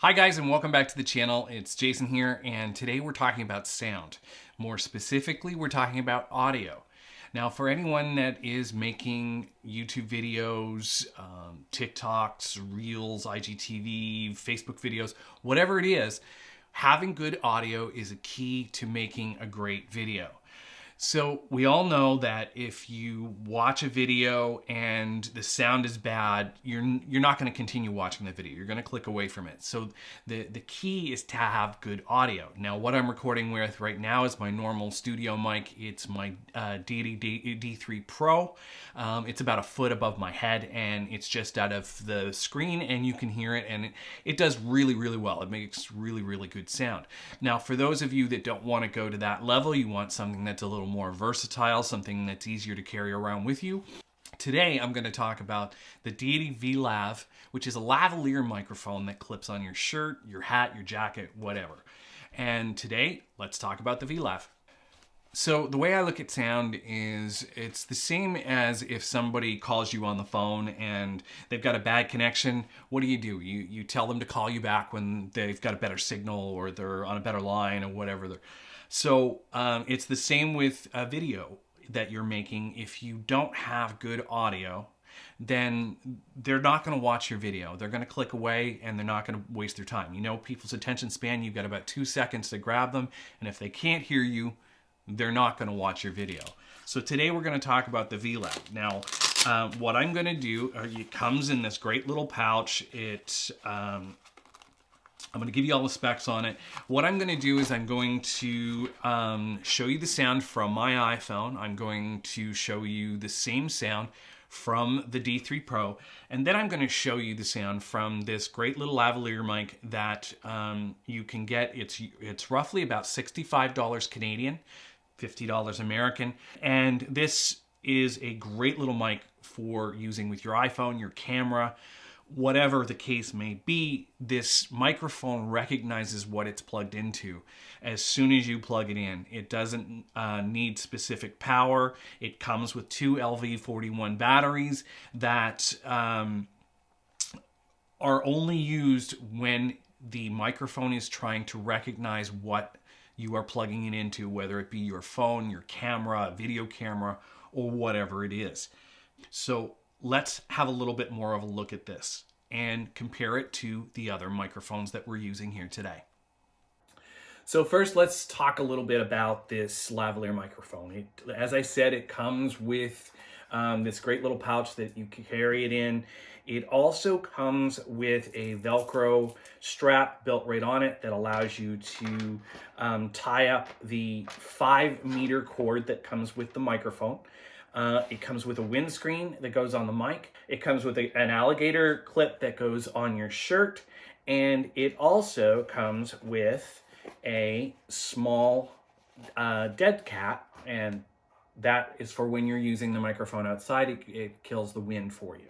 Hi guys, and welcome back to the channel. It's Jason here, and today we're talking about sound. More specifically, we're talking about audio. Now, for anyone that is making YouTube videos, TikToks, Reels, IGTV, Facebook videos, whatever it is, having good audio is a key to making a great video. So we all know that if you watch a video and the sound is bad, you're not going to continue watching the video. You're going to click away from it. So the key is to have good audio. Now, what I'm recording with right now is my normal studio mic. It's my Deity D3 Pro. It's about a foot above my head, and it's just out of the screen, and you can hear it, and it does really, really well. It makes really, really good sound. Now, for those of you that don't want to go to that level, you want something that's a little more versatile, something that's easier to carry around with you. Today, I'm going to talk about the Deity VLav, which is a lavalier microphone that clips on your shirt, your hat, your jacket, whatever. And today, let's talk about the VLav. So the way I look at sound is it's the same as if somebody calls you on the phone and they've got a bad connection. What do? You tell them to call you back when they've got a better signal or they're on a better line or whatever. So it's the same with a video that you're making. If you don't have good audio, then they're not going to watch your video. They're going to click away and they're not going to waste their time. You know, people's attention span, you've got about 2 seconds to grab them. And if they can't hear you, they're not going to watch your video. So today we're going to talk about the VLav. Now, what I'm going to do, it comes in this great little pouch. I'm going to give you all the specs on it. What I'm going to do is I'm going to show you the sound from my iPhone. I'm going to show you the same sound from the D3 Pro. And then I'm going to show you the sound from this great little lavalier mic that you can get. It's roughly about $65 Canadian, $50 American. And this is a great little mic for using with your iPhone, your camera, whatever the case may be. This microphone recognizes what it's plugged into as soon as you plug it in. It doesn't need specific power. It comes with 2 LV41 batteries that are only used when the microphone is trying to recognize what you are plugging it into, whether it be your phone, your camera, a video camera, or whatever it is. So let's have a little bit more of a look at this and compare it to the other microphones that we're using here today. So first, let's talk a little bit about this lavalier microphone. As I said, it comes with this great little pouch that you can carry it in. It also comes with a Velcro strap built right on it that allows you to tie up the 5-meter cord that comes with the microphone. It comes with a windscreen that goes on the mic. It comes with an alligator clip that goes on your shirt. And it also comes with a small dead cat. And that is for when you're using the microphone outside. It kills the wind for you.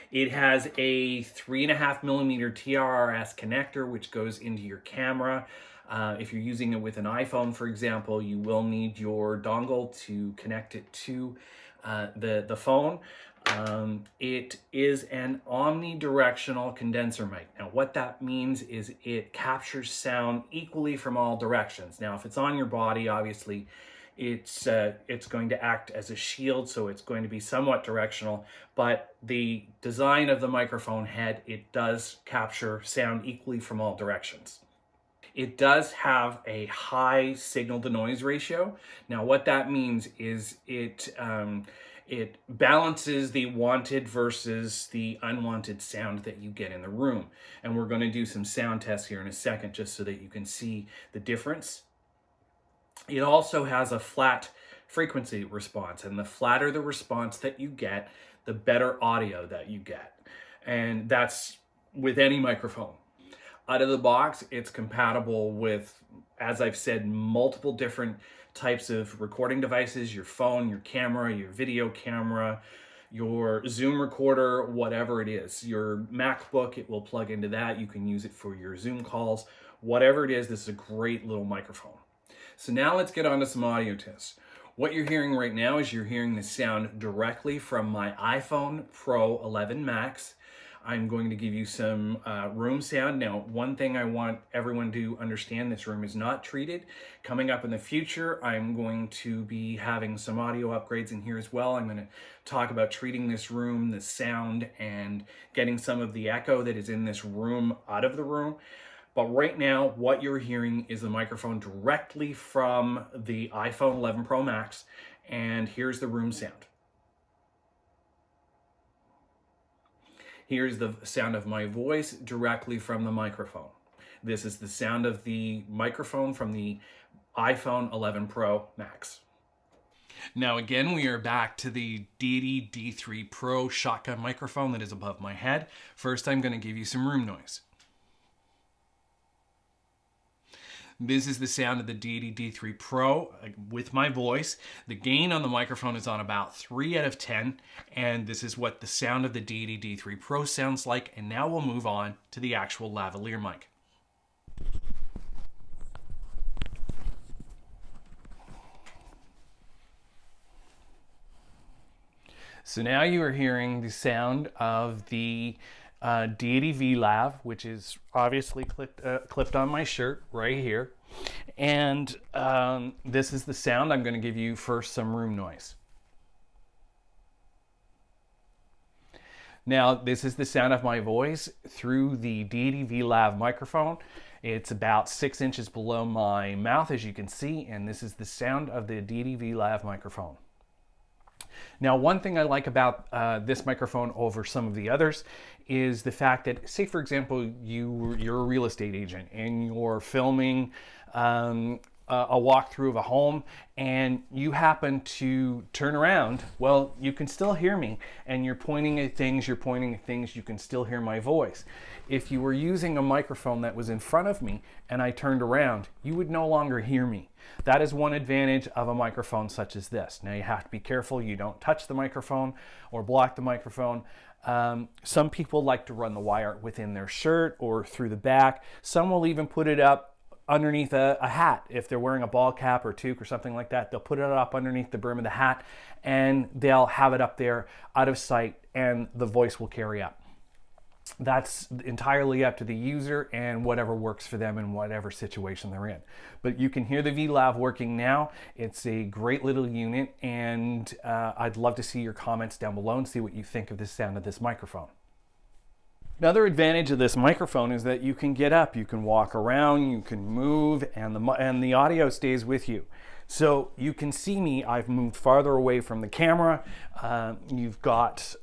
It has a 3.5 millimeter TRRS connector, which goes into your camera. If you're using it with an iPhone, for example, you will need your dongle to connect it to the phone. It is an omnidirectional condenser mic. Now, what that means is it captures sound equally from all directions. Now, if it's on your body, obviously, it's going to act as a shield, so it's going to be somewhat directional. But the design of the microphone head, it does capture sound equally from all directions. It does have a high signal-to-noise ratio. Now, what that means is it balances the wanted versus the unwanted sound that you get in the room. And we're going to do some sound tests here in a second just so that you can see the difference. It also has a flat frequency response, and the flatter the response that you get, the better audio that you get. And that's with any microphone. Out of the box, it's compatible with, as I've said, multiple different types of recording devices: your phone, your camera, your video camera, your Zoom recorder, whatever it is. Your MacBook, it will plug into that. You can use it for your Zoom calls. Whatever it is, this is a great little microphone. So now let's get on to some audio tests. What you're hearing right now is you're hearing the sound directly from my iPhone Pro 11 Max. I'm going to give you some room sound. Now, one thing I want everyone to understand, this room is not treated. Coming up in the future, I'm going to be having some audio upgrades in here as well. I'm going to talk about treating this room, the sound, and getting some of the echo that is in this room out of the room. But right now, what you're hearing is the microphone directly from the iPhone 11 Pro Max, and here's the room sound. Here's the sound of my voice directly from the microphone. This is the sound of the microphone from the iPhone 11 Pro Max. Now again, we are back to the Deity D3 Pro shotgun microphone that is above my head. First, I'm going to give you some room noise. This is the sound of the Deity D3 Pro with my voice. The gain on the microphone is on about 3 out of 10, and this is what the sound of the Deity D3 Pro sounds like. And now we'll move on to the actual lavalier mic. So now you are hearing the sound of the Deity VLav, which is obviously clipped on my shirt right here. And this is the sound. I'm going to give you first some room noise. Now, this is the sound of my voice through the Deity VLav microphone. It's about 6 inches below my mouth, as you can see, and this is the sound of the Deity VLav microphone. Now, one thing I like about this microphone over some of the others is the fact that, say for example, you're a real estate agent and you're filming a walkthrough of a home and you happen to turn around, well, you can still hear me, and you're pointing at things, you can still hear my voice. If you were using a microphone that was in front of me and I turned around, you would no longer hear me. That is one advantage of a microphone such as this. Now you have to be careful you don't touch the microphone or block the microphone. Some people like to run the wire within their shirt or through the back. Some will even put it up underneath a hat. If they're wearing a ball cap or toque or something like that, they'll put it up underneath the brim of the hat and they'll have it up there out of sight and the voice will carry up. That's entirely up to the user and whatever works for them in whatever situation they're in. But you can hear the VLav working now. It's a great little unit, and I'd love to see your comments down below and see what you think of the sound of this microphone. Another advantage of this microphone is that you can get up, you can walk around, you can move, and the audio stays with you. So you can see me, I've moved farther away from the camera. You've got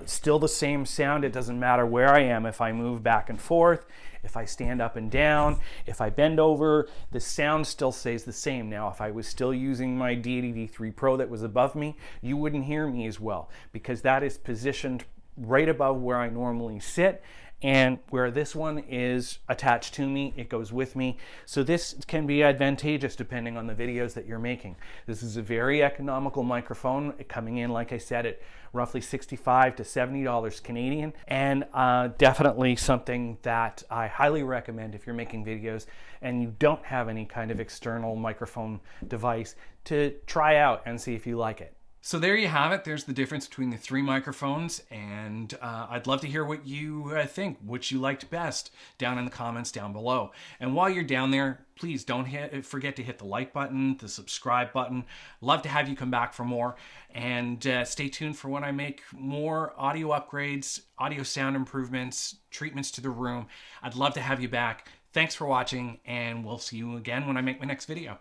still the same sound. It doesn't matter where I am. If I move back and forth, if I stand up and down, if I bend over, the sound still stays the same. Now, if I was still using my Deity D3 Pro that was above me, you wouldn't hear me as well, because that is positioned right above where I normally sit, and where this one is attached to me, it goes with me. So this can be advantageous depending on the videos that you're making. This is a very economical microphone, coming in, like I said, at roughly $65 to $70 Canadian, and definitely something that I highly recommend if you're making videos and you don't have any kind of external microphone device, to try out and see if you like it. So there you have it. There's the difference between the 3 microphones, and I'd love to hear what you think, which you liked best, down in the comments down below. And while you're down there, please don't forget to hit the like button, the subscribe button. Love to have you come back for more, and stay tuned for when I make more audio upgrades, audio sound improvements, treatments to the room. I'd love to have you back. Thanks for watching, and we'll see you again when I make my next video.